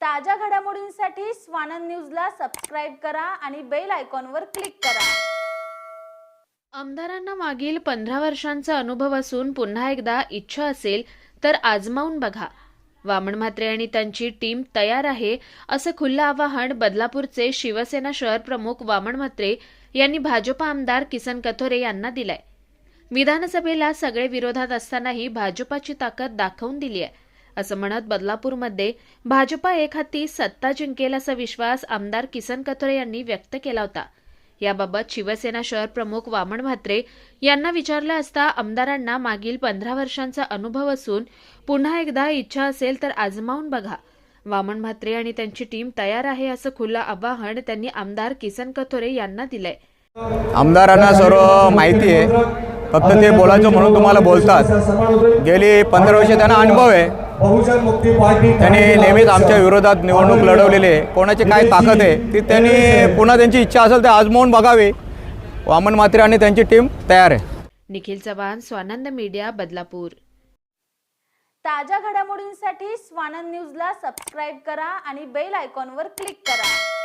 ताज्या घडामोडींसाठी स्वानंद न्यूजला सबस्क्राइब करा आणि बेल आयकॉनवर क्लिक करा। आमदारांना मागील 15 वर्षांचा अनुभव असून पुन्हा एकदा इच्छा असेल तर आजमावून बघा। वामन म्हात्रे आणि त्यांची टीम तयार आहे असं खुलं आवाहन बदलापूरचे शिवसेना शहर प्रमुख वामन म्हात्रे यांनी भाजप आमदार किसन कथोरे यांना दिलाय। विधानसभेला सगळे विरोधात असतानाही भाजपाची ताकद दाखवून दिली आहे असं म्हणत बदलापूरमध्ये भाजपा एकहाती सत्ता जिंकेल असा विश्वास आमदार किसन कथोरे यांनी व्यक्त केला होता। याबाबत शिवसेना शहर प्रमुख वामन म्हात्रे यांना विचारलं असता आमदारांना मागील 15 वर्षांचा अनुभव असून पुन्हा एकदा इच्छा असेल तर आजमावून बघा। वामन म्हात्रे आणि त्यांची टीम तयार आहे असं खुलं आवाहन त्यांनी आमदार किसन कथोरे यांना दिलंय। आमदारांना सर्व माहिती आहे, फक्त ते बोलायचं म्हणून तुम्हाला बोलतात। गेली 15 वर्षे त्यांना अनुभव आहे। त्यांनी नेहमीच आमच्या विरोधात निवडणूक लढवलेली आहे। कोणाची काय ताकद आहे ती त्यांनी पुन्हा त्यांची इच्छा असेल तर आजमावून बघावी। वामन म्हात्रे आणि त्यांची टीम तयार आहे। निखिल चव्हाण, स्वानंद मीडिया, बदलापूर। ताज्या घडामोडींसाठी स्वानंद न्यूजला सबस्क्राइब करा आणि बेल आयकॉनवर क्लिक करा।